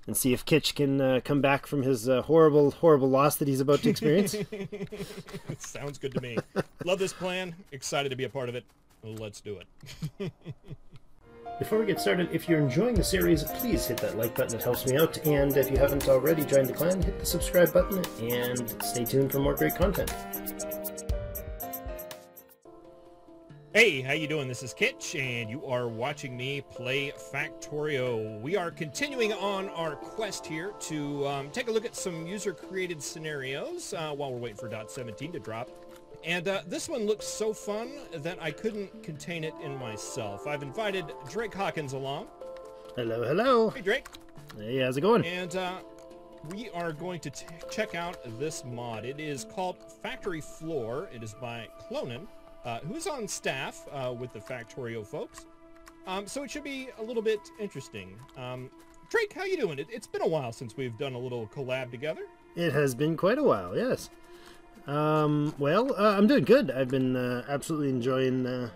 and see if Kitch can come back from his horrible loss that he's about to experience. Sounds good to me. Love this plan. Excited to be a part of it. Let's do it. Before we get started, if you're enjoying the series, please hit that like button. It helps me out. And if you haven't already joined the clan, hit the subscribe button and stay tuned for more great content. Hey, how you doing? This is Kitch, and you are watching me play Factorio. We are continuing on our quest here to take a look at some user-created scenarios while we're waiting for .17 to drop. And this one looks so fun that I couldn't contain it in myself. I've invited Drake Hawkins along. Hello, hello. Hey, Drake. Hey, how's it going? And we are going to check out this mod. It is called Factory Floor. It is by Clonin, who's on staff with the Factorio folks. So it should be a little bit interesting. Drake, how you doing? It's been a while since we've done a little collab together. It has been quite a while, yes. Well, I'm doing good. I've been absolutely enjoying the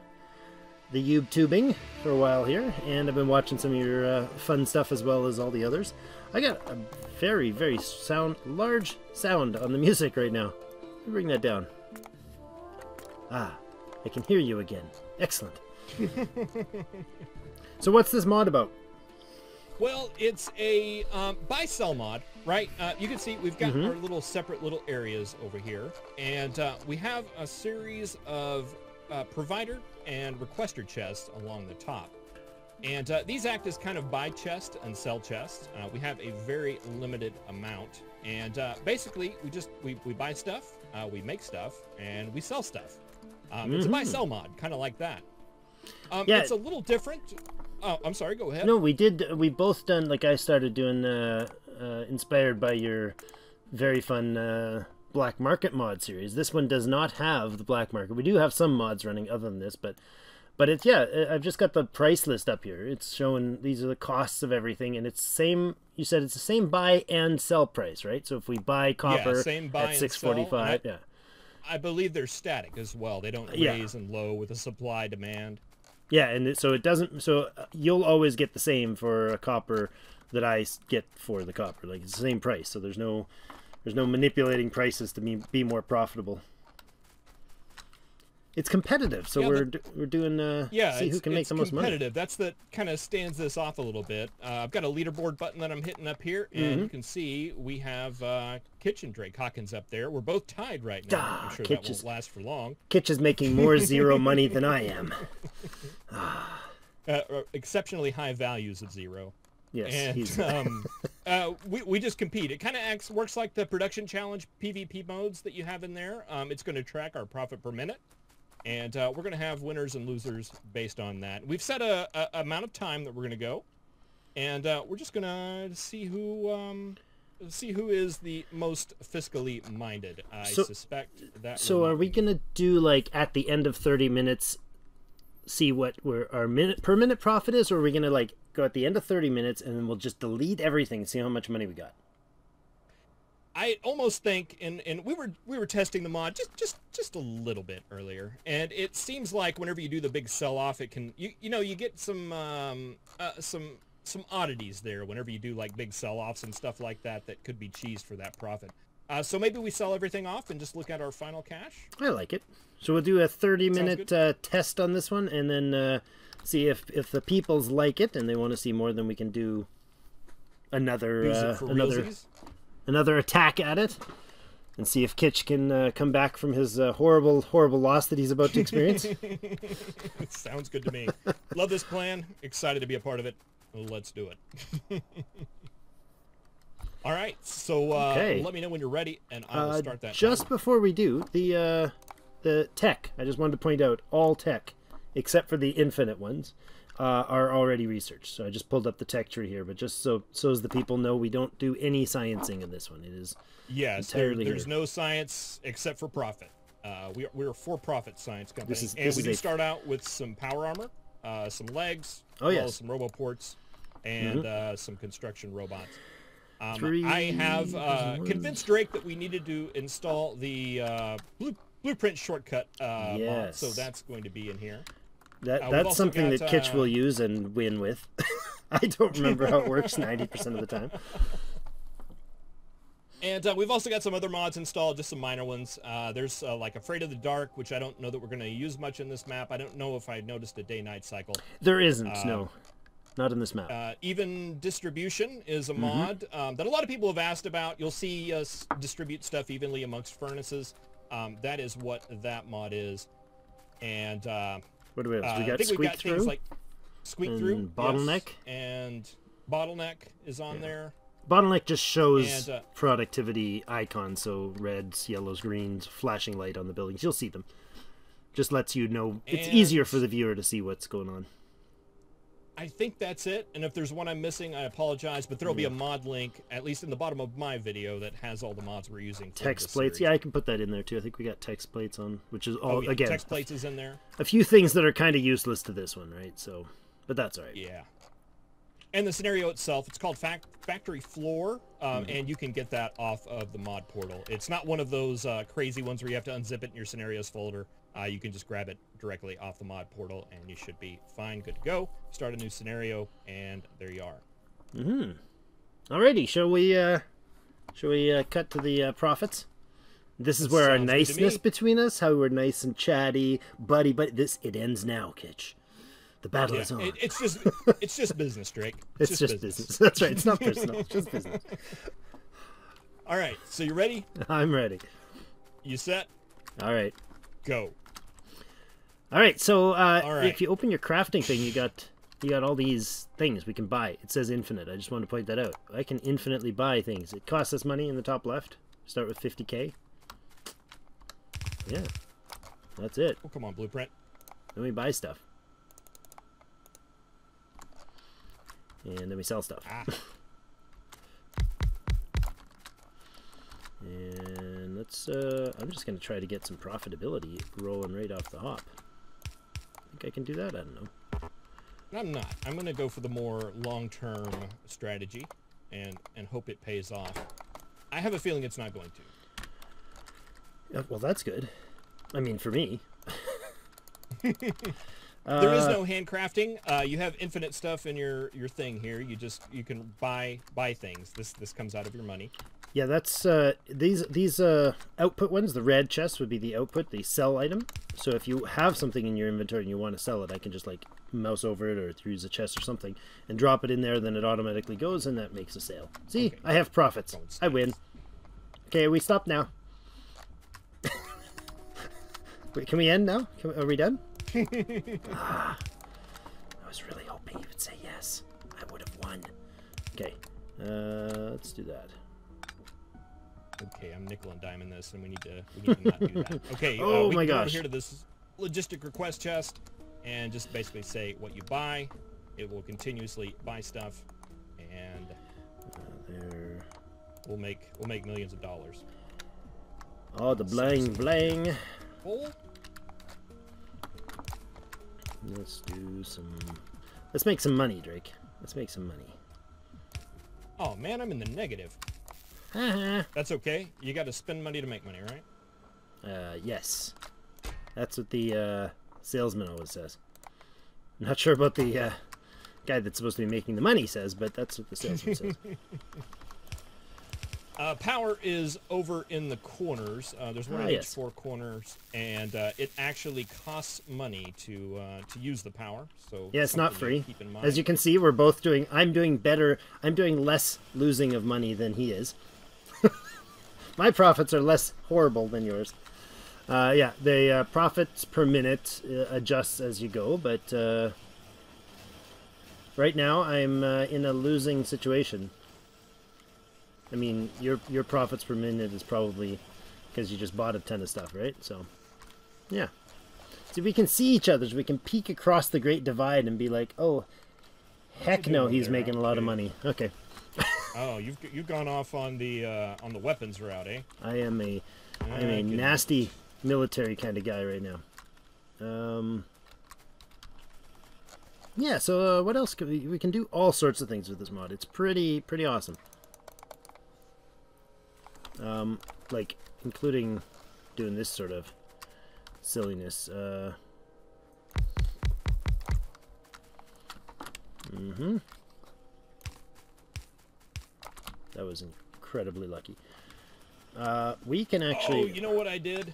Wube tubing for a while here, and I've been watching some of your fun stuff as well as all the others. I got a very, very large sound on the music right now. Let me bring that down. Ah, I can hear you again. Excellent. So what's this mod about? Well, it's a buy-sell mod, right? You can see we've got our little separate little areas over here, and we have a series of provider and requester chests along the top. And these act as kind of buy chest and sell chest. We have a very limited amount, and basically we buy stuff, we make stuff, and we sell stuff. It's a buy-sell mod, kind of like that. Yeah. It's a little different. Oh, I'm sorry, go ahead. No, we both done, like I started doing, inspired by your very fun Black Market mod series. This one does not have the Black Market. We do have some mods running other than this, but it's, yeah, I've just got the price list up here. It's showing these are the costs of everything, and it's same, you said it's the same buy and sell price, right? So if we buy copper same buy at $6.45, yeah. I believe they're static as well. They don't raise and low with the supply demand. Yeah, and so it doesn't. So you'll always get the same for a copper that I get for the copper. Like it's the same price. So there's no manipulating prices to be more profitable. It's competitive, so we're doing see who can make the most money. Competitive. That's that kind of stands this off a little bit. I've got a leaderboard button that I'm hitting up here, and you can see we have Kitch and Drake Hawkins up there. We're both tied right now. I'm sure that won't last for long. Kitch is making more zero money than I am. Exceptionally high values of zero. Yes, and we just compete. It kind of works like the production challenge PvP modes that you have in there. It's going to track our profit per minute. And we're going to have winners and losers based on that. We've set a amount of time that we're going to go, and we're just going to see who is the most fiscally minded. I suspect that. So are we going to do, like, at the end of 30 minutes, see what our per minute profit is, or are we going to, like, go at the end of 30 minutes and then we'll just delete everything and see how much money we got? I almost think, and we were testing the mod just a little bit earlier, and it seems like whenever you do the big sell-off, it can you get some oddities there whenever you do like big sell-offs and stuff like that could be cheesed for that profit. So maybe we sell everything off and just look at our final cash. I like it. So we'll do a 30-minute test on this one, and then see if the peoples like it and they want to see more, then we can do another attack at it, and see if Kitch can come back from his horrible loss that he's about to experience. Sounds good to me. Love this plan. Excited to be a part of it. Let's do it. All right, so let me know when you're ready, and I will start that. Just before we do, the tech, I just wanted to point out, all tech, except for the infinite ones, are already researched. So I just pulled up the tech tree here, but just so as the people know, we don't do any sciencing in this one. It is entirely there's no science except for profit. We're a for-profit science company, we do start out with some power armor, some legs, some roboports, and some construction robots. I have convinced Drake that we needed to install the blueprint shortcut mod, so that's going to be in here. That's something that Kitch will use and win with. I don't remember how it works 90% of the time. And we've also got some other mods installed, just some minor ones. There's like Afraid of the Dark, which I don't know that we're going to use much in this map. I don't know if I noticed a day-night cycle. There isn't, no. Not in this map. Even Distribution is a mod that a lot of people have asked about. You'll see us distribute stuff evenly amongst furnaces. That is what that mod is. And what do we have? I got think we've got Squeak things Through? like Squeak Through. Bottleneck? Yes, and Bottleneck is on there. Bottleneck just shows productivity icons, so reds, yellows, greens, flashing light on the buildings. You'll see them. Just lets you know. It's easier for the viewer to see what's going on. I think that's it. And if there's one I'm missing, I apologize. But there'll be a mod link, at least in the bottom of my video, that has all the mods we're using. Text plates. Series. Yeah, I can put that in there too. I think we got text plates on, which is all again. Text plates is in there. A few things that are kind of useless to this one, right? So, but that's all right. Yeah. And the scenario itself, it's called Factory Floor, and you can get that off of the mod portal. It's not one of those crazy ones where you have to unzip it in your scenarios folder. You can just grab it directly off the mod portal, and you should be fine, good to go. Start a new scenario, and there you are. Alrighty, shall we cut to the profits? This is where our niceness between us, how we're nice and chatty, buddy. It ends now, Kitch. The battle is on. It's just business, Drake. It's just business. That's right. It's not personal. It's just business. All right. So you ready? I'm ready. You set? All right. Go. All right. So if you open your crafting thing, you got all these things we can buy. It says infinite. I just want to point that out. I can infinitely buy things. It costs us money in the top left. Start with 50K. Yeah. That's it. Oh, come on, Blueprint. Then we buy stuff. And then we sell stuff. And let's, I'm just going to try to get some profitability rolling right off the hop. Think I can do that? I don't know. I'm not. I'm going to go for the more long-term strategy and hope it pays off. I have a feeling it's not going to. Well, that's good. I mean, for me. There is no handcrafting. You have infinite stuff in your thing here. You can buy things. This comes out of your money. Yeah, that's these output ones. The red chest would be the output, the sell item. So if you have something in your inventory and you want to sell it, I can just like mouse over it or use a chest or something and drop it in there. Then it automatically goes and that makes a sale. See, okay. I have profits. I win. Okay, we stop now. Wait, can we end now? Are we done? I was really hoping you would say yes. I would have won. Okay, let's do that. Okay, I'm nickel and diming this, and we need to not do that. Okay, oh we my can go gosh! over here to this logistic request chest, and just basically say what you buy. It will continuously buy stuff, and there. We'll make millions of dollars. Oh, the bling bling. Full. Let's make some money, Drake. Let's make some money. Oh man, I'm in the negative. That's okay. You got to spend money to make money, right? Yes. That's what the salesman always says. I'm not sure about the guy that's supposed to be making the money says, but that's what the salesman says. Power is over in the corners. There's one in each 4 corners, and it actually costs money to use the power. So yeah, it's not free. Keep in mind. As you can see, we're both doing. I'm doing better. I'm doing less losing of money than he is. My profits are less horrible than yours. Yeah, the profits per minute adjusts as you go, but right now I'm in a losing situation. I mean, your profits per minute is probably because you just bought a ton of stuff, right? So, yeah. So we can see each other. So we can peek across the Great Divide and be like, oh, heck no, he's making a lot of money. Okay. Oh, you've gone off on the weapons route, eh? I am a nasty military kind of guy right now. Yeah. So what else can we can do? All sorts of things with this mod. It's pretty awesome. Like including doing this sort of silliness. That was incredibly lucky. We can actually... Oh, you know what I did?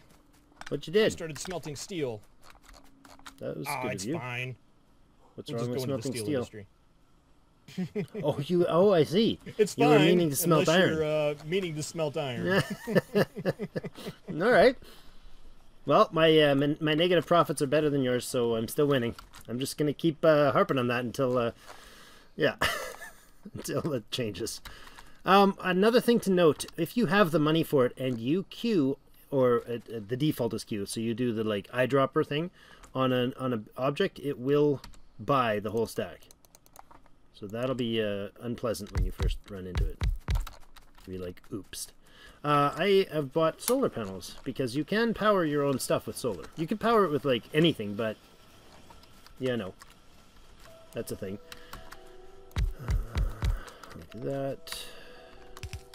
What you did? I started smelting steel. That was good it's of you. fine. What's We'll wrong with just go into the smelting steel steel? industry. Oh, I see. It's you fine. were meaning to smelt unless iron. You're meaning to smelt iron. All right. Well, my my negative profits are better than yours, so I'm still winning. I'm just gonna keep harping on that until until it changes. Another thing to note: if you have the money for it and you queue, or the default is queue, so you do the like eyedropper thing on an object, it will buy the whole stack. So that'll be unpleasant when you first run into it. Be like, oops. I have bought solar panels because you can power your own stuff with solar. You can power it with like anything, but yeah, no, that's a thing. Like that.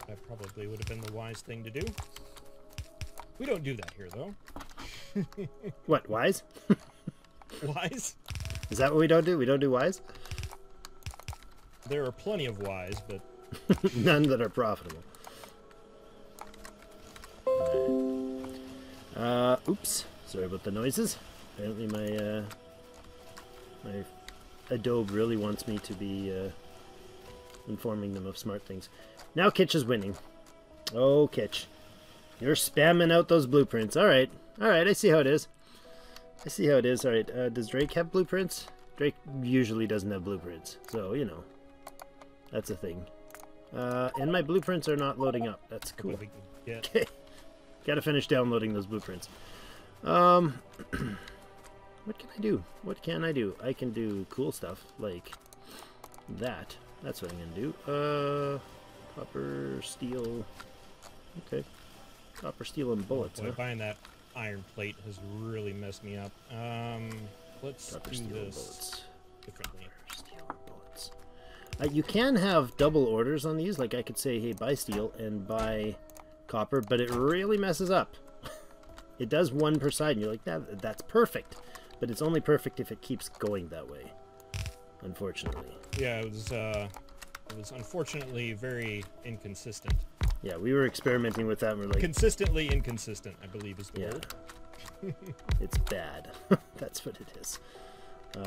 That probably would have been the wise thing to do. We don't do that here, though. What, wise? Wise? Is that what we don't do? We don't do wise? There are plenty of wise, but none that are profitable. Oops. Sorry about the noises. Apparently my my Adobe really wants me to be informing them of smart things. Now Kitch is winning. Oh, Kitch. You're spamming out those blueprints. Alright. Alright, I see how it is. I see how it is. Alright, does Drake have blueprints? Drake usually doesn't have blueprints. So, you know. That's a thing. And my blueprints are not loading up. That's cool. Okay. Gotta finish downloading those blueprints. What can I do? What can I do? I can do cool stuff like that. That's what I'm gonna do. Copper, steel. Okay. Copper, steel, and bullets. Boy, buying that iron plate has really messed me up. Let's Copper, do steel, and this bullets. differently. Copper, steel, and bullets. You can have double orders on these. Like I could say, hey, buy steel and buy copper, but it really messes up. It does one per side, and you're like, that's perfect. But it's only perfect if it keeps going that way, unfortunately. Yeah, it was unfortunately very inconsistent. Yeah, we were experimenting with that, and we're like... Consistently inconsistent, I believe is the word. It's bad. That's what it is. I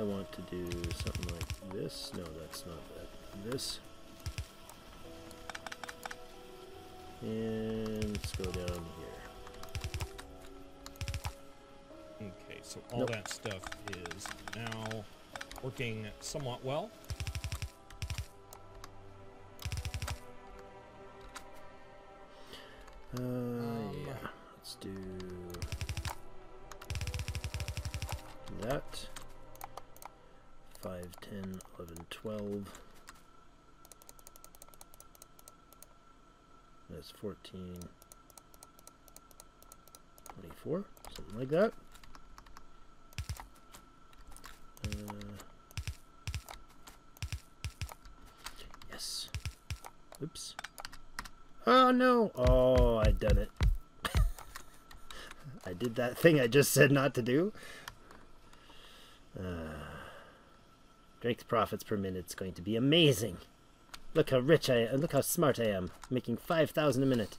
want to do something like this. No, that's not that. This. And let's go down here. Okay, so all that stuff is now working somewhat well. Yeah. Let's do that. 5, 10, 11, 12. That's 14, 24, something like that. Yes. Oops. Oh no! Oh, I'd done it. I did that thing I just said not to do. Drake's profits per minute's going to be amazing. Look how rich I am. Look how smart I am. Making 5,000 a minute.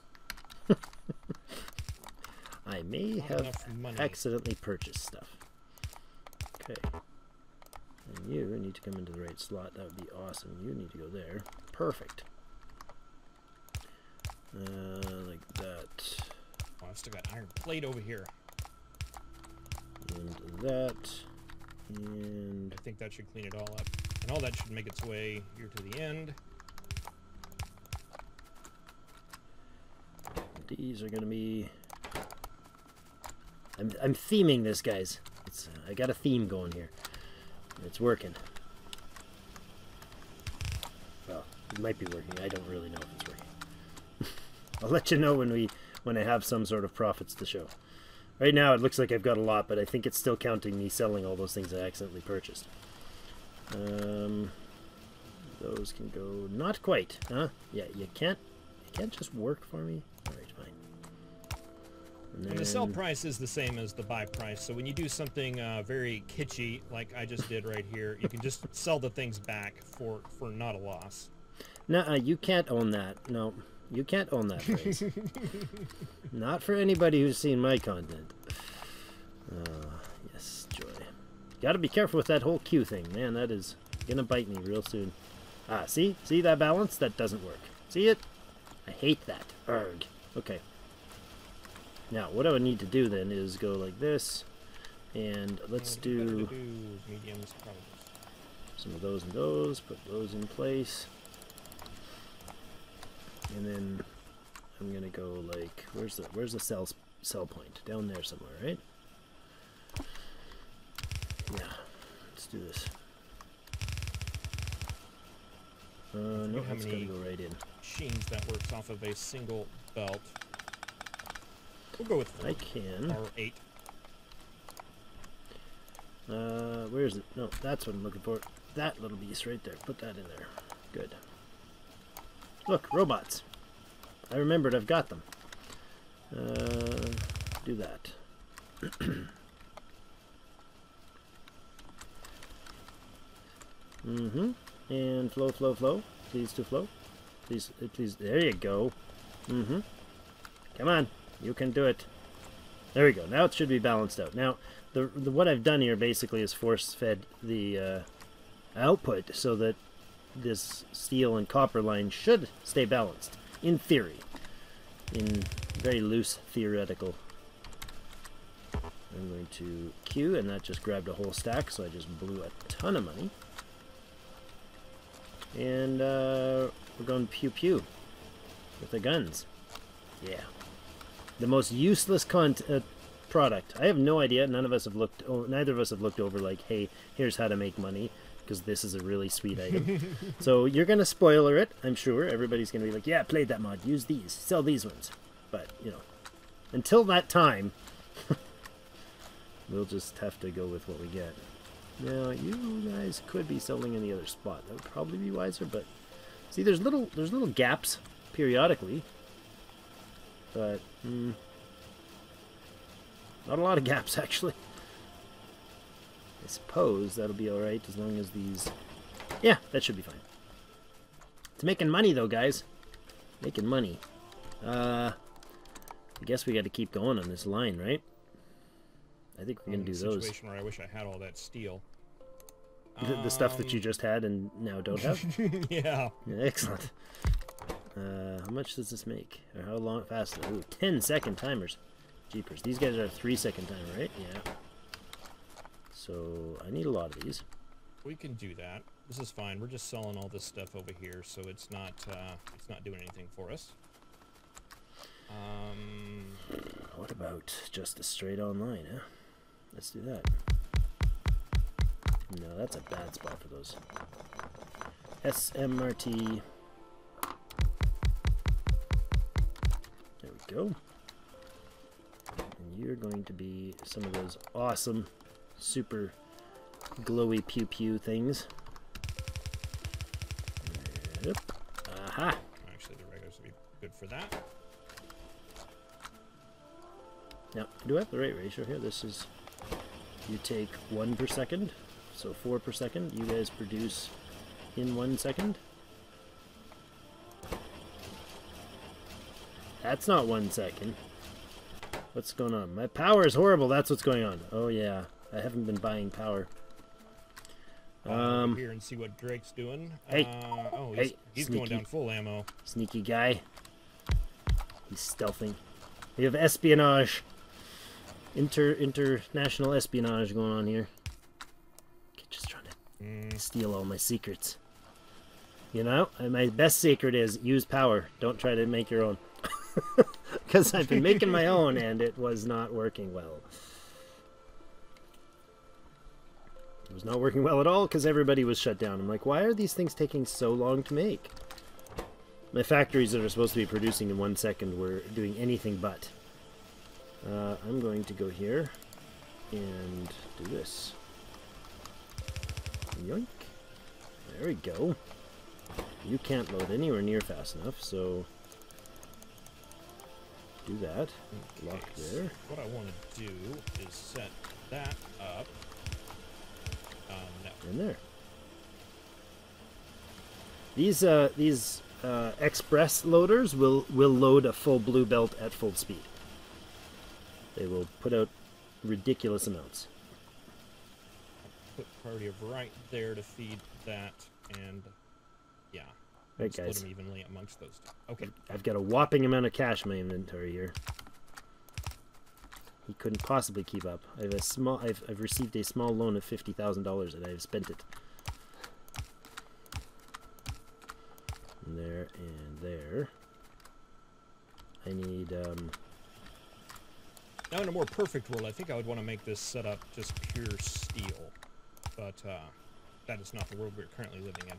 I may have accidentally purchased stuff. Okay. And you need to come into the right slot. That would be awesome. You need to go there. Perfect. Like that. Oh, I've still got iron plate over here. And that. And I think that should clean it all up. And all that should make its way here to the end. These are gonna be... I'm theming this, guys. It's I got a theme going here. It's working. Well, it might be working. I don't really know if it's working. I'll let you know when I have some sort of profits to show. Right now, it looks like I've got a lot, but I think it's still counting me selling all those things I accidentally purchased. Those can go... Not quite, huh? Yeah, you can't just work for me? Alright, fine. And the sell price is the same as the buy price. So when you do something very kitschy, like I just did right here, you can just sell the things back for not a loss. No, you can't own that. No, you can't own that phrase. Not for anybody who's seen my content. Yes, joy. Gotta be careful with that whole Q thing, man. That is gonna bite me real soon. Ah, see? See that balance? That doesn't work. See it? I hate that. Arg. Okay. Now, what I would need to do then is go like this, and let's do mediums, probably. Some of those and those, put those in place. And then I'm gonna go like, where's the sell point? Down there somewhere, right? Yeah, let's do this. No, it's gotta go right in. Machines that works off of a single belt. We'll go with 4. I can. Or 8. Where is it? No, that's what I'm looking for. That little beast right there. Put that in there. Good. Look, robots. I remembered I've got them. Do that. Mm-hmm. And flow, flow, flow. Please to flow. Please, please. There you go. Mm-hmm. Come on. You can do it. There we go. Now it should be balanced out. Now, what I've done here basically is force-fed the output so that this steel and copper line should stay balanced, in theory. In very loose theoretical. I'm going to Q, and that just grabbed a whole stack, so I just blew a ton of money. And we're going pew-pew with the guns. Yeah. The most useless product. I have no idea. None of us have looked. Neither of us have looked over like, hey, here's how to make money, because this is a really sweet item. So you're gonna spoiler it, I'm sure. Everybody's gonna be like, yeah, played that mod. Use these. Sell these ones. But you know, until that time, we'll just have to go with what we get. Now you guys could be selling in the other spot. That would probably be wiser. But see, there's little gaps periodically. But, not a lot of gaps, actually. I suppose that'll be alright as long as these... Yeah, that should be fine. It's making money, though, guys. Making money. I guess we got to keep going on this line, right? I think we're going to do those. Situation where I wish I had all that steel. The stuff that you just had and now don't have? Yeah. Excellent. How much does this make? Or how long fast? Ooh, 10-second timers. Jeepers. These guys are a 3-second timer, right? Yeah. So I need a lot of these. We can do that. This is fine. We're just selling all this stuff over here, so it's not doing anything for us. What about just a straight online, huh? Let's do that. No, that's a bad spot for those. SMRT. There we go. And you're going to be some of those awesome, super glowy pew-pew things. Yep. Aha! Actually, the regulars would be good for that. Now, do I have the right ratio here? This is, you take 1 per second, so 4 per second. You guys produce in 1 second. That's not 1 second. What's going on? My power is horrible. That's what's going on. Oh yeah, I haven't been buying power. Over here and see what Drake's doing. Hey, oh, he's sneaky, going down full ammo. Sneaky guy. He's stealthing. We have espionage. International espionage going on here. Just trying to steal all my secrets. You know, and my best secret is use power. Don't try to make your own. Because I've been making my own and it was not working well. It was not working well at all because everybody was shut down. I'm like, why are these things taking so long to make? My factories that are supposed to be producing in 1 second were doing anything but. I'm going to go here and do this. Yoink. There we go. You can't load anywhere near fast enough, so Do that. Lock there. What I want to do is set that up. No. In there. These express loaders will load a full blue belt at full speed. They will put out ridiculous amounts. Put priority of right there to feed that, and yeah, right, split guys. them evenly amongst those two. Okay. I've got a whopping amount of cash in my inventory here. He couldn't possibly keep up. I've received a small loan of $50,000 and I've spent it. And there and there. I need Now in a more perfect world, I think I would want to make this setup just pure steel, but that is not the world we're currently living in.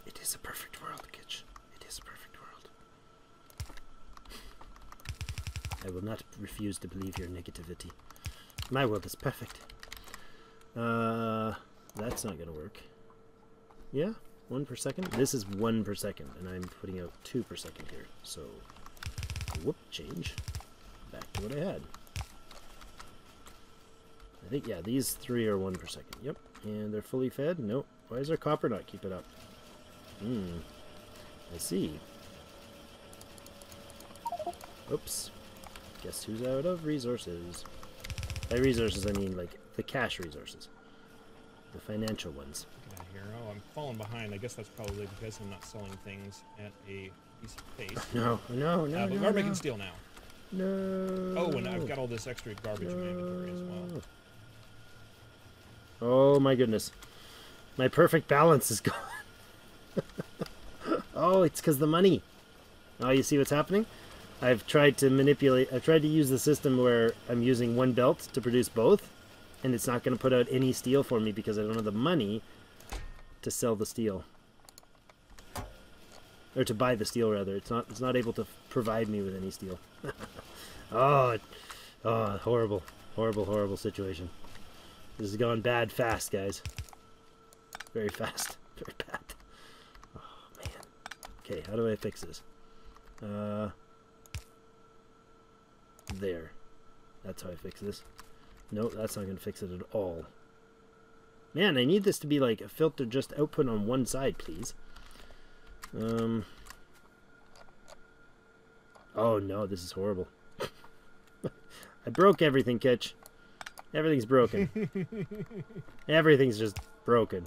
It is a perfect world, Kitch. It is a perfect world. I will not refuse to believe your negativity. My world is perfect. That's not gonna work. Yeah, 1 per second. This is 1 per second, and I'm putting out 2 per second here. So, whoop, change. Back to what I had. I think, yeah, these 3 are 1 per second. Yep, and they're fully fed. Nope. Why is our copper not keeping up? I see. Oops. Guess who's out of resources? By resources, I mean like the cash resources. The financial ones. Get out of here. Oh, I'm falling behind. I guess that's probably because I'm not selling things at a decent pace. No. But we are making steel now. No. Oh, and I've got all this extra garbage in my inventory as well. Oh my goodness. My perfect balance is gone. Oh, it's because the money. Oh, you see what's happening? I've tried to use the system where I'm using one belt to produce both, and it's not going to put out any steel for me because I don't have the money to sell the steel. Or to buy the steel, rather. It's not able to provide me with any steel. Oh, horrible. Horrible situation. This has gone bad fast, guys. Very fast. Very bad. Oh, man. Okay, how do I fix this? There. That's how I fix this. No, that's not going to fix it at all. Man, I need this to be like a filter just output on one side, please. Oh no, this is horrible. I broke everything, Kitch. Everything's broken. Everything's just broken.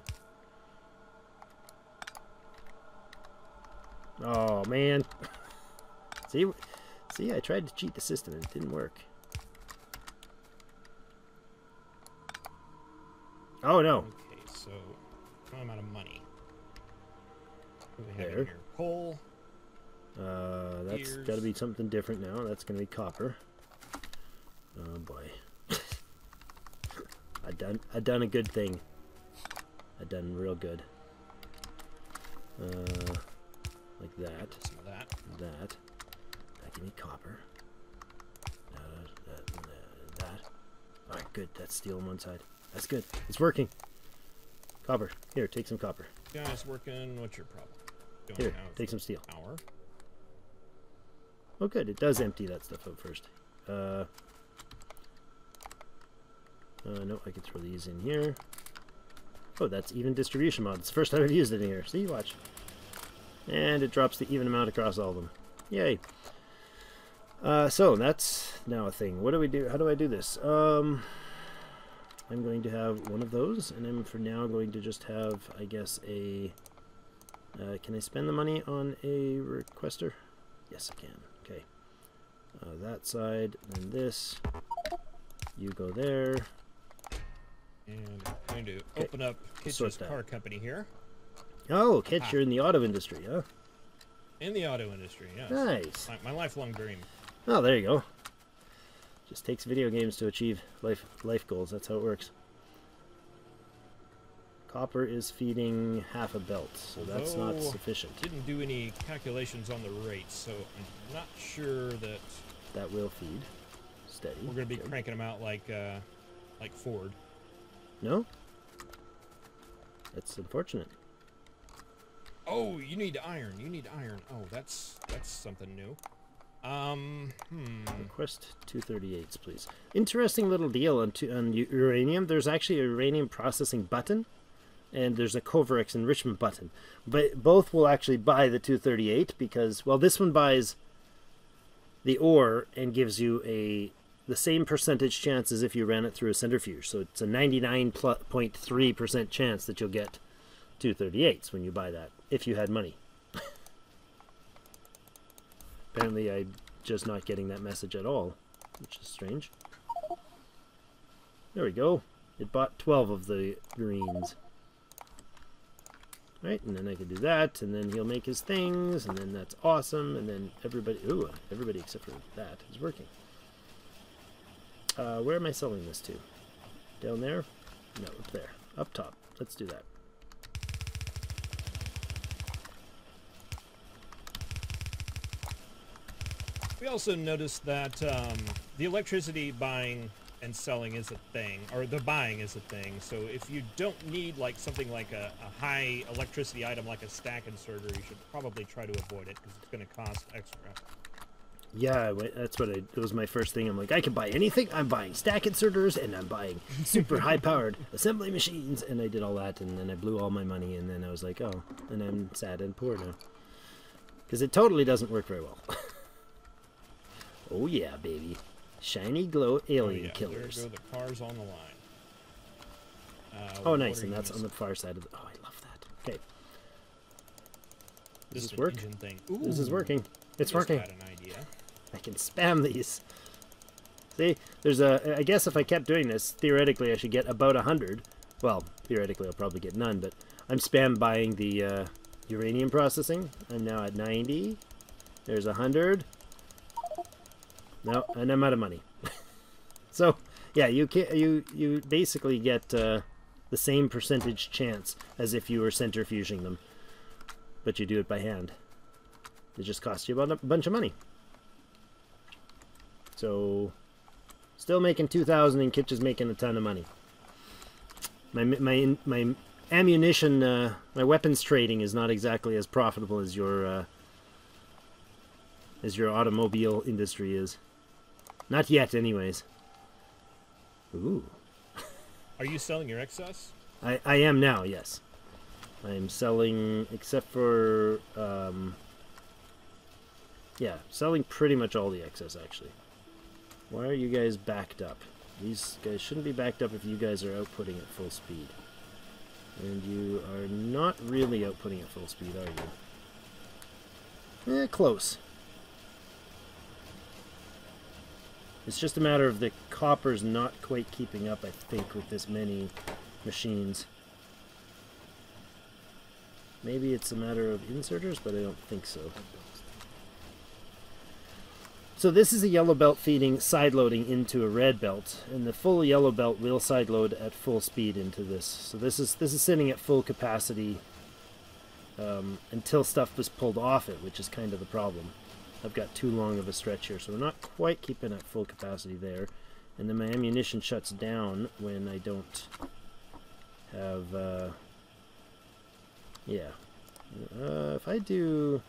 Oh man. See, I tried to cheat the system and it didn't work. Oh no. Okay, so I'm out of money. What do we have There. in here? Coal. That's got to be something different now. That's going to be copper. Oh boy. I done a good thing. I done real good. Like that. Some of that. That. Give me copper. That. Alright, good. That's steel on one side. That's good. It's working. Copper. Here, take some copper. Yeah, it's working. What's your problem? Don't Here, have take some steel. power. Oh, good. It does empty that stuff out first. No, I can throw these in here. Oh, that's even distribution mod. It's the first time I've used it in here. See, watch. And it drops the even amount across all of them. Yay. So that's now a thing. What do we do? How do I do this? I'm going to have one of those, and I'm for now going to just have, I guess, a... can I spend the money on a requester? Yes, I can. Okay. That side, then this. You go there. And I'm going to open up Kitch's car company here. Oh, Kitch, you're in the auto industry, huh? In the auto industry, yes. Nice. My lifelong dream. Oh, there you go. Just takes video games to achieve life goals. That's how it works. Copper is feeding half a belt, so that's not sufficient. Didn't do any calculations on the rates, so I'm not sure that that will feed. Steady. We're going to be cranking them out like Ford. No? That's unfortunate. Oh, you need iron. You need iron. Oh, that's something new. Request 238s, please. Interesting little deal on uranium. There's actually a uranium processing button, and there's a Covarex enrichment button. But both will actually buy the 238 because, well, this one buys the ore and gives you the same percentage chance as if you ran it through a centrifuge. So it's a 99.3% chance that you'll get 238s when you buy that, if you had money. Apparently I'm just not getting that message at all, which is strange. There we go. It bought 12 of the greens. Right, and then I can do that, and then he'll make his things, and then that's awesome, and then everybody except for that is working. Where am I selling this to? Down there? No, up there. Up top. Let's do that. We also noticed that the electricity buying and selling is a thing, or the buying is a thing. So if you don't need like something like a high electricity item like a stack inserter, you should probably try to avoid it because it's going to cost extra. Yeah, that's what it was my first thing. I'm like, I can buy anything. I'm buying stack inserters, and I'm buying super high-powered assembly machines, and I did all that, and then I blew all my money, and then I was like, oh, and I'm sad and poor now. Because it totally doesn't work very well. Oh yeah, baby. Shiny glow alien killers. There go the cars on the line. Oh, nice, and that's on the far side of the... Oh, I love that. Okay. Does this work? Thing. This is working. It's working. Got an idea. I can spam these. See, there's a... I guess if I kept doing this, theoretically I should get about 100. Well, theoretically I'll probably get none, but I'm spam buying the uranium processing. I'm now at 90. There's 100. No, and I'm out of money. So, yeah, you basically get the same percentage chance as if you were centrifuging them, but you do it by hand. It just costs you about a bunch of money. So, still making 2,000, and Kitch is making a ton of money. My ammunition, my weapons trading is not exactly as profitable as your automobile industry is. Not yet, anyways. Ooh. Are you selling your excess? I am now, yes. I'm selling, except for, yeah, selling pretty much all the excess, actually. Why are you guys backed up? These guys shouldn't be backed up if you guys are outputting at full speed. And you are not really outputting at full speed, are you? Close. It's just a matter of the copper's not quite keeping up, I think, with this many machines. Maybe it's a matter of inserters, but I don't think so. So this is a yellow belt feeding side-loading into a red belt, and the full yellow belt will side-load at full speed into this. So this is sitting at full capacity until stuff was pulled off it, which is kind of the problem. I've got too long of a stretch here, so we're not quite keeping at full capacity there. And then my ammunition shuts down when I don't have, yeah. If I do,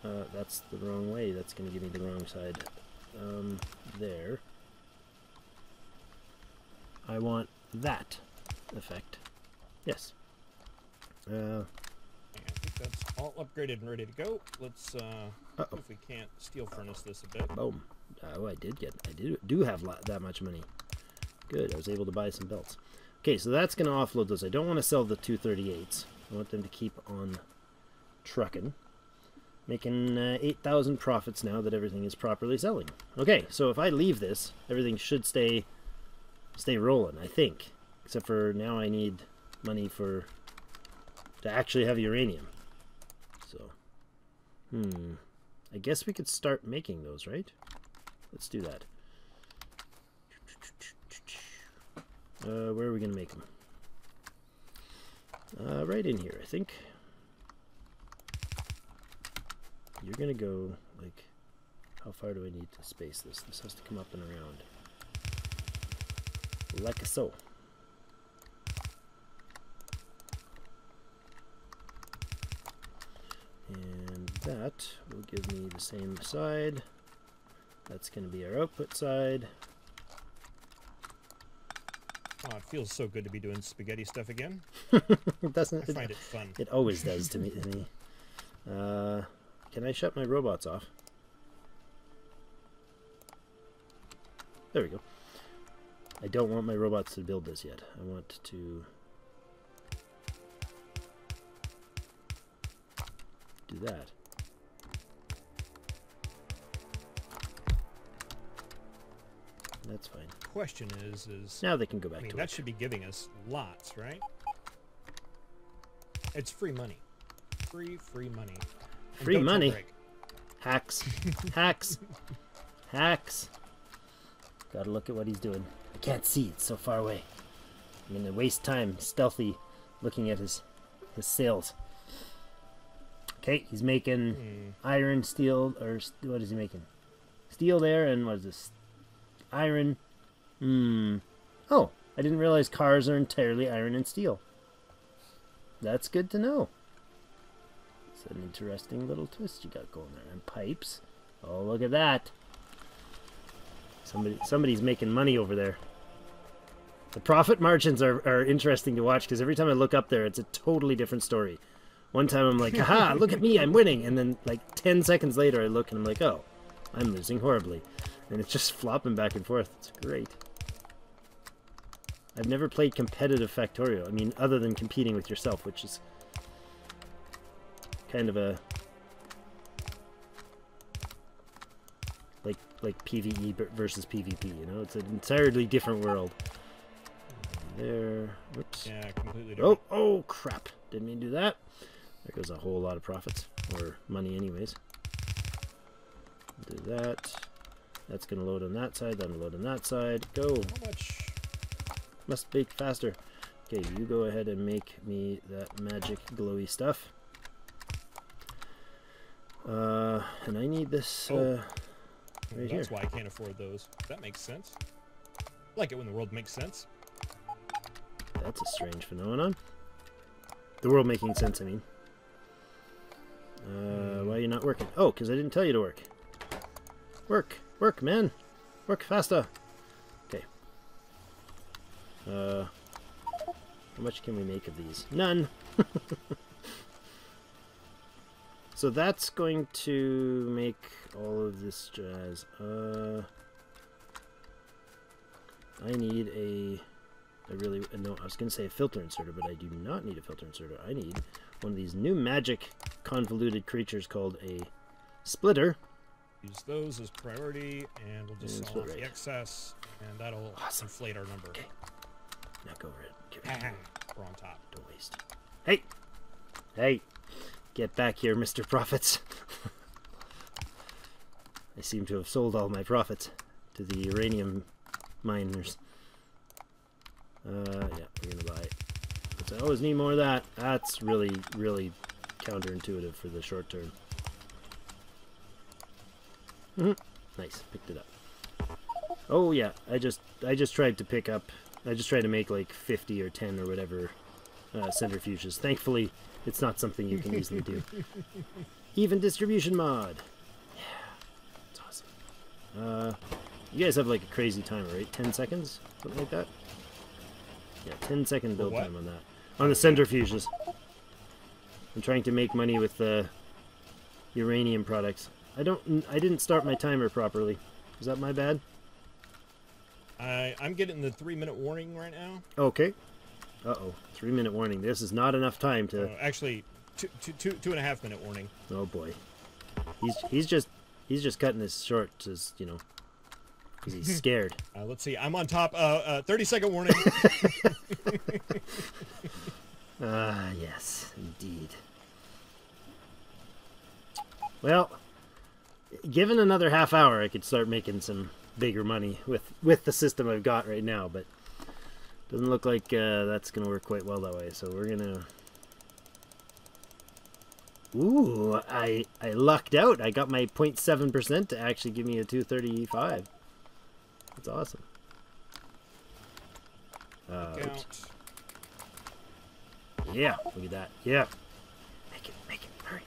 that's the wrong way. That's going to give me the wrong side. There. I want that effect. Yes. That's all upgraded and ready to go. Let's see if we can't steel furnace this a bit. Boom. Oh, I do have that much money. Good, I was able to buy some belts. Okay, so that's going to offload those. I don't want to sell the 238s. I want them to keep on trucking. Making 8,000 profits now that everything is properly selling. Okay, so if I leave this, everything should stay rolling, I think. Except for now I need money to actually have uranium. So, I guess we could start making those, right? Let's do that. Where are we going to make them? Right in here, I think. You're going to go, like, how far do I need to space this? This has to come up and around. Like so. And that will give me the same side. That's going to be our output side. Oh, it feels so good to be doing spaghetti stuff again. Doesn't I find it fun. It always does to me. Can I shut my robots off? There we go. I don't want my robots to build this yet. I want to do that. That's fine. Question is now they can go back I mean, to that work. should be giving us lots, right? It's free money. Free money. And Free don't tell money? Greg. Hacks. Hacks. Hacks. Gotta look at what he's doing. I can't see, it's so far away. I'm gonna waste time stealthy looking at his sails. Okay, he's making iron, steel, or what is he making? Steel there, and what is this? Iron. Oh, I didn't realize cars are entirely iron and steel. That's good to know. It's an interesting little twist you got going there. And pipes. Oh, look at that. Somebody's making money over there. The profit margins are interesting to watch because every time I look up there, it's a totally different story. One time I'm like, aha, look at me, I'm winning. And then like 10 seconds later I look and I'm like, oh, I'm losing horribly. And it's just flopping back and forth. It's great. I've never played competitive Factorio. I mean, other than competing with yourself, which is kind of a like PvE versus PvP, you know? It's an entirely different world. There. Whoops. Yeah, completely different. Oh, crap. Didn't mean to do that. There goes a whole lot of profits. Or money anyways. Do that. That's going to load on that side. That'll load on that side. Go. How much? Must bake faster. Okay, you go ahead and make me that magic glowy stuff. And I need this right here. That's why I can't afford those. That makes sense. I like it when the world makes sense. That's a strange phenomenon. The world making sense, I mean. Why are you not working? Oh, because I didn't tell you to work. Work, man. Work faster. Okay. How much can we make of these? None. So that's going to make all of this jazz. I need no, I was going to say a filter inserter, but I do not need a filter inserter. I need one of these new magic convoluted creatures called a splitter. Use those as priority, and we'll just sell off the excess, and that'll inflate our number. Okay. Now go over it. Give it. We're on top. Don't waste. Hey! Hey! Get back here, Mr. Profits. I seem to have sold all my profits to the uranium miners. Yeah, we're gonna buy it. I always need more of that. That's really, really counterintuitive for the short term. Nice, picked it up. Oh yeah, I just tried to pick up. I just tried to make like 50 or 10 or whatever centrifuges. Thankfully, it's not something you can easily do. Even distribution mod. Yeah, it's awesome. You guys have like a crazy timer, right? 10 seconds, something like that. Yeah, 10-second build time on that. On the centrifuges. I'm trying to make money with the uranium products. I didn't start my timer properly. Is that my bad? I'm getting the 3-minute warning right now. Okay. Uh-oh. 3-minute warning. This is not enough time to... actually, 2.5-minute warning. Oh boy. He's just cutting this short, as you know, because he's scared. Let's see. I'm on top. 30-second warning. Yes, indeed. Well, given another half hour, I could start making some bigger money with the system I've got right now, but doesn't look like that's gonna work quite well that way. So we're gonna. Ooh, I lucked out. I got my 0.7% to actually give me a 235. That's awesome. Oops. Yeah, look at that. Yeah. Make it. Hurry.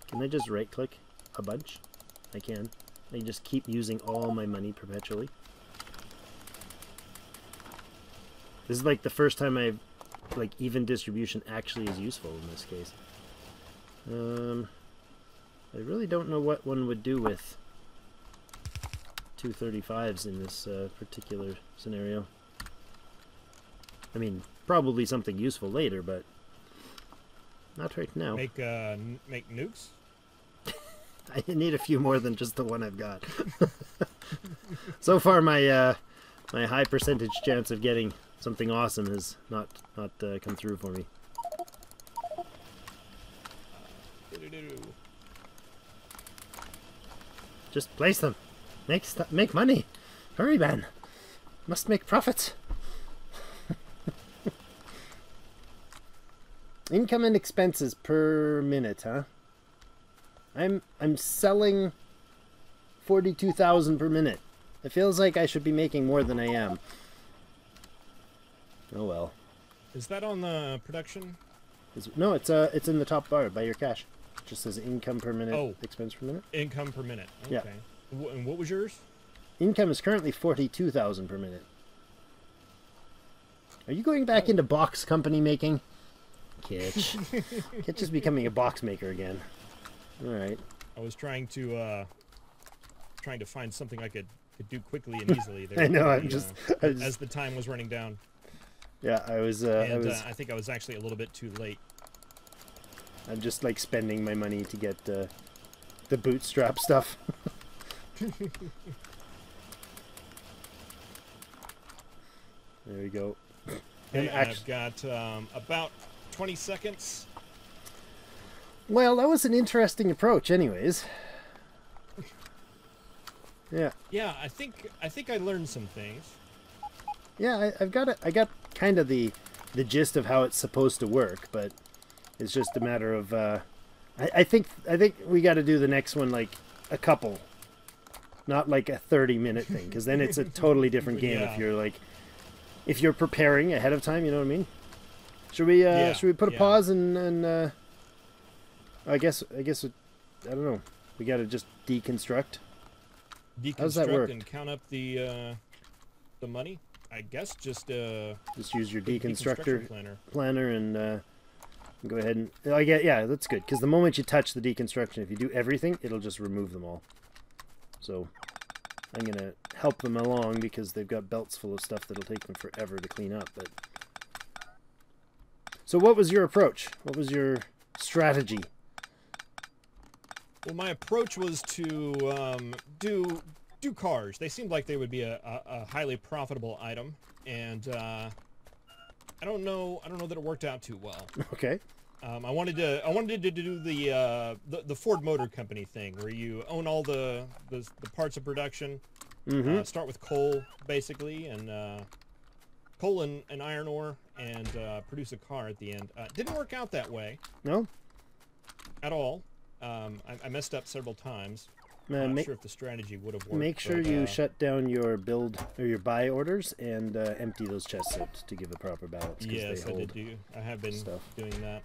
Can I just right-click a bunch? I can. I just keep using all my money perpetually. This is like the first time I've, like, even distribution actually is useful in this case. I really don't know what one would do with 235s in this particular scenario. I mean, probably something useful later, but not right now. Make nukes? I need a few more than just the one I've got. So far, my my high percentage chance of getting something awesome has not come through for me. Just place them. Make money. Hurry, man. Must make profits. Income and expenses per minute, huh? I'm selling 42,000 per minute. It feels like I should be making more than I am. Oh well. Is that on the production? No, it's in the top bar by your cash. It just says income per minute, expense per minute. Income per minute. Okay. Yeah. And what was yours? Income is currently 42,000 per minute. Are you going back into box company making? Kitch. Kitch is becoming a box maker again. All right. I was trying to find something I could do quickly and easily. There I know. as the time was running down. Yeah, I think I was actually a little bit too late. I'm just like spending my money to get the bootstrap stuff. There we go. And I've got about 20 seconds. Well, that was an interesting approach, anyways. Yeah. Yeah, I think I learned some things. Yeah, I got kind of the gist of how it's supposed to work, but it's just a matter of I think we got to do the next one like a couple, not like a 30-minute thing, because then it's a totally different game. Yeah. If you're preparing ahead of time, you know what I mean? Should we put a pause and I guess I don't know. We got to just deconstruct. How does that work? And count up the money. I guess just use your deconstructor planner and go ahead and yeah, that's good, because the moment you touch the deconstruction, if you do everything, it'll just remove them all. So I'm gonna help them along because they've got belts full of stuff that'll take them forever to clean up. But so, what was your approach? What was your strategy? Well, my approach was to do cars. They seemed like they would be a highly profitable item, and I don't know that it worked out too well. Okay. I wanted to do the Ford Motor Company thing, where you own all the parts of production. Mm-hmm. Start with coal, basically, and coal and iron ore, and produce a car at the end. Didn't work out that way. No. At all. I messed up several times. I'm not sure if the strategy would have worked. Make sure you shut down your build or your buy orders and empty those chests out to give a proper balance. Yes, I did do. I have been doing that.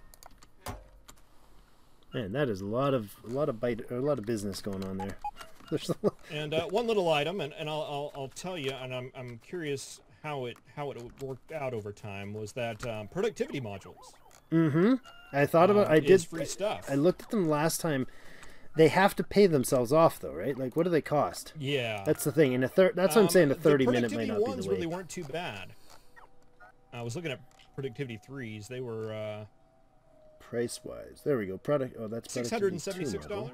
Man, that is a lot of business going on there. There's a lot. And one little item, and I'll tell you, and I'm curious how it worked out over time, was that productivity modules. Mm-hmm. I thought about. I did free stuff. I looked at them last time. They have to pay themselves off, though, right? Like, what do they cost? Yeah, that's the thing. That's what I'm saying. A 30-minute might not be the way. The ones really weren't too bad. I was looking at productivity 3s. They were price-wise. There we go. Oh, that's $676.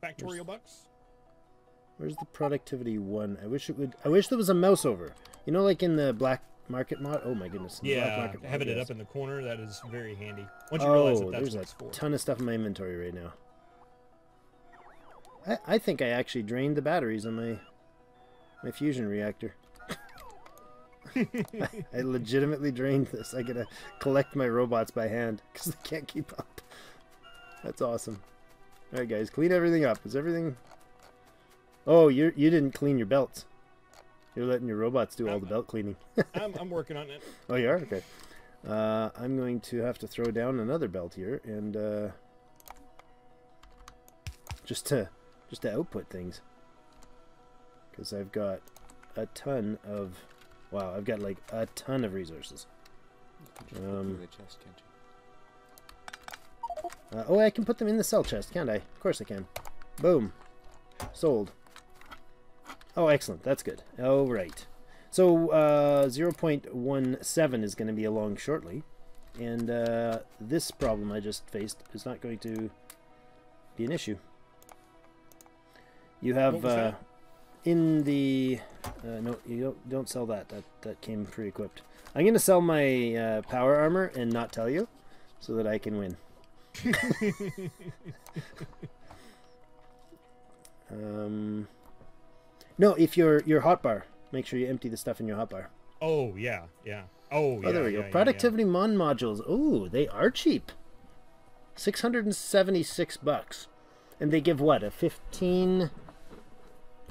Factorio bucks. Where's the productivity 1? I wish there was a mouse over. You know, like in the black market mod. Oh my goodness. Yeah, having it up in the corner, that is very handy. Once you realize that that's what it's for. There's a ton of stuff in my inventory right now. I think I actually drained the batteries on my fusion reactor. I legitimately drained this. I gotta collect my robots by hand because they can't keep up. That's awesome. All right, guys, clean everything up. Is everything? Oh, you didn't clean your belts. You're letting your robots do all the belt cleaning. I'm working on it. Oh, you are? Okay. I'm going to have to throw down another belt here, and just to output things. Because I've got a ton of, wow, I've got like a ton of resources. Oh, I can put them in the sell chest, can't I? Of course I can. Boom. Sold. Oh, excellent. That's good. Oh, right. So 0.17 is going to be along shortly. And this problem I just faced is not going to be an issue. You have in the... no, you don't sell that. That came pre-equipped. I'm going to sell my power armor and not tell you so that I can win. No, if your hotbar, make sure you empty the stuff in your hotbar. Oh yeah, yeah. Oh yeah. Oh, there we go. Productivity mon modules. Oh, they are cheap. $676, and they give what, a 15%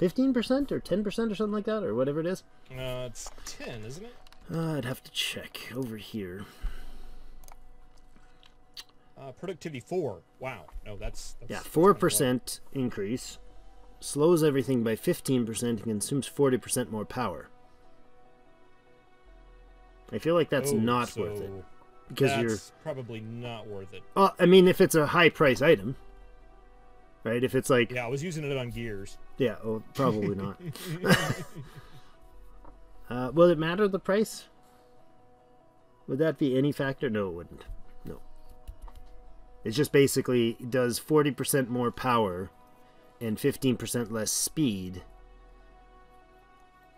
or 10% or something like that, or whatever it is. It's 10, isn't it? I'd have to check over here. Productivity 4. Wow. No, that's yeah, 4% increase. Slows everything by 15% and consumes 40% more power. I feel like that's not worth it. Because that's probably not worth it. I mean, if it's a high price item, right? If it's like... Yeah, I was using it on gears. Yeah, well, probably not. Will it matter the price? Would that be any factor? No, it wouldn't. No. It just basically does 40% more power and 15% less speed.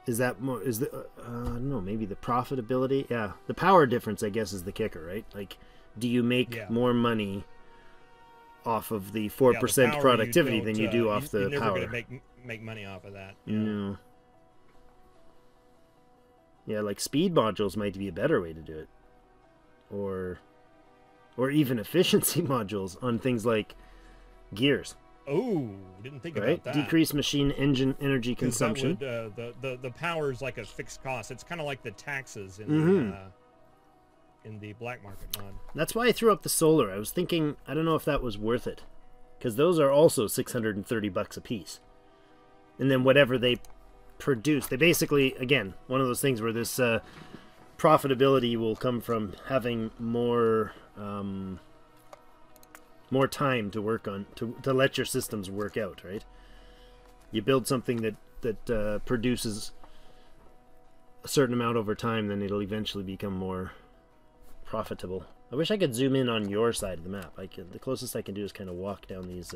Is that more? Is the no? Maybe the profitability. Yeah, the power difference, I guess, is the kicker, right? Like, do you make more money off of the 4% productivity than you do off the you're power? You're never gonna make money off of that. No. Yeah, like speed modules might be a better way to do it, or even efficiency modules on things like gears. Oh, didn't think about that. Decrease machine engine energy consumption. That would, the power is like a fixed cost. It's kind of like the taxes in the black market mod. That's why I threw up the solar. I was thinking, I don't know if that was worth it, because those are also $630 a piece. And then whatever they produce, they basically, again, one of those things where this profitability will come from having more time to work on, to let your systems work out, right? You build something that produces a certain amount over time, then it'll eventually become more profitable. I wish I could zoom in on your side of the map. The closest I can do is kind of walk down these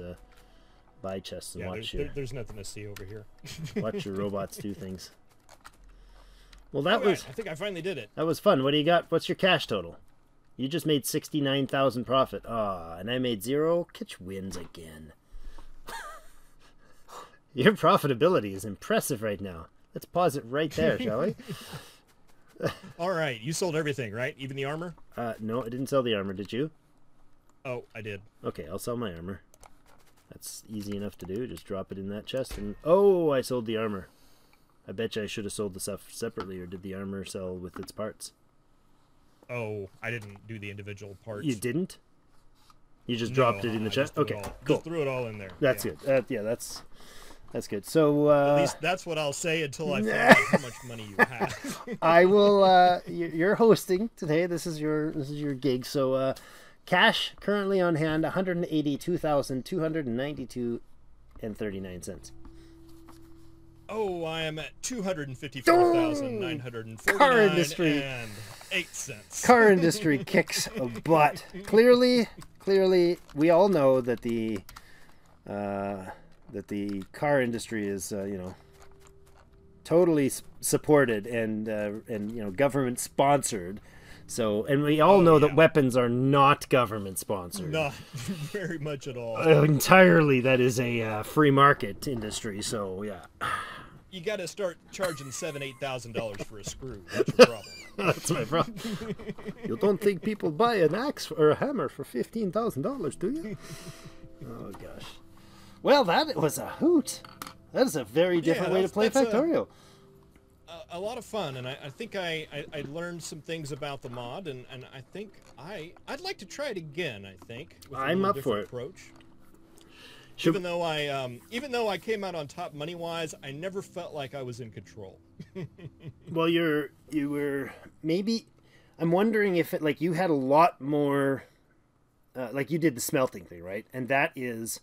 buy chests and watch there's nothing to see over here. Watch your robots do things. Well, that was... I think I finally did it. That was fun. What do you got? What's your cash total? You just made 69,000 profit. Ah, and I made 0. Kitch wins again. Your profitability is impressive right now. Let's pause it right there, shall we? All right, you sold everything, right? Even the armor? No, I didn't sell the armor. Did you? Oh, I did. Okay, I'll sell my armor. That's easy enough to do. Just drop it in that chest and... Oh, I sold the armor. I bet you I should have sold the stuff separately, or did the armor sell with its parts? Oh, I didn't do the individual parts. You didn't? You just dropped it in the chest? Okay, cool. Just threw it all in there. That's good. Yeah, that's good. So at least that's what I'll say until I find out how much money you have. I will. You're hosting today. This is your gig. So cash currently on hand: 182,292.39. Oh, I am at 254,949 Car industry and 8 cents. Car industry kicks a butt. Clearly, we all know that the car industry is totally supported and government sponsored. So, and we all know that weapons are not government sponsored. Not very much at all. Entirely, that is a free market industry. So, yeah. You got to start charging $7,000-8,000 for a screw. That's your problem. That's my problem. You don't think people buy an axe or a hammer for $15,000, do you? Oh gosh. Well, that was a hoot. That is a very different way to play Factorio. A lot of fun, and I think I learned some things about the mod, and I think I'd like to try it again. I think with I'm up for it. Approach. Even though I came out on top money wise, I never felt like I was in control. Well, you were maybe. I'm wondering if like you had a lot more. Like you did the smelting thing, right? And that is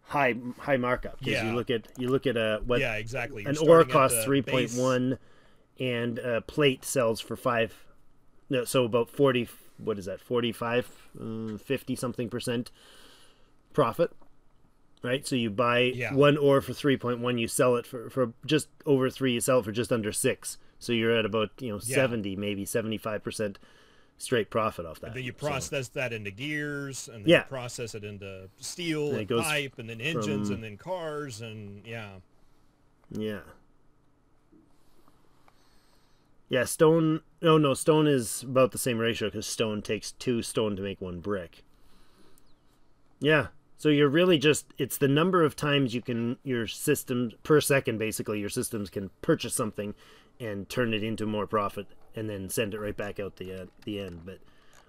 high markup because you look at what exactly. An ore costs 3.1 and a plate sells for 5. No, so about 40. What is that? 45, 50 something % profit, right? So you buy one ore for 3.1, you sell it for just over 3, you sell it for just under 6. So you're at about 70, maybe 75% straight profit off that. And then you process that into gears, and then you process it into steel and pipe, and then engines, and then cars, and stone. No, stone is about the same ratio because stone takes 2 stone to make 1 brick. Yeah, so you're really it's the number of times your system per second, basically, your systems can purchase something and turn it into more profit and then send it right back out the end. But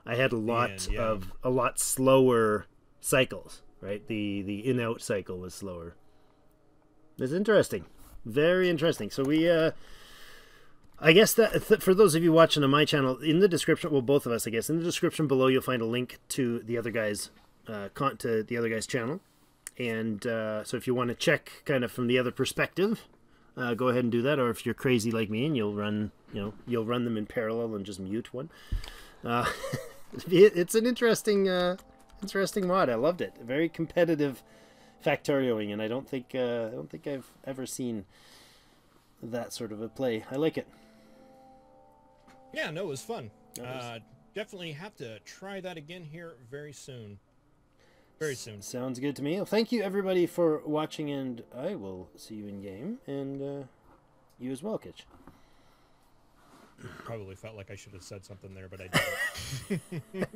I had a lot slower cycles, right? The in-out cycle was slower. It's interesting. Very interesting. So we, I guess that for those of you watching on my channel, in the description, well, both of us, I guess, in the description below, you'll find a link to the other guy's channel. And so if you want to check kind of from the other perspective, go ahead and do that. Or if you're crazy like me and you'll run them in parallel and just mute one. It's an interesting mod. I loved it. Very competitive Factorioing, and I don't think I've ever seen that sort of a play. I like it. Yeah, no, it was fun. Definitely have to try that again here very soon. Very soon. Sounds good to me. Well, thank you everybody for watching, and I will see you in game, and you as well, Kitch. Probably felt like I should have said something there, but I didn't.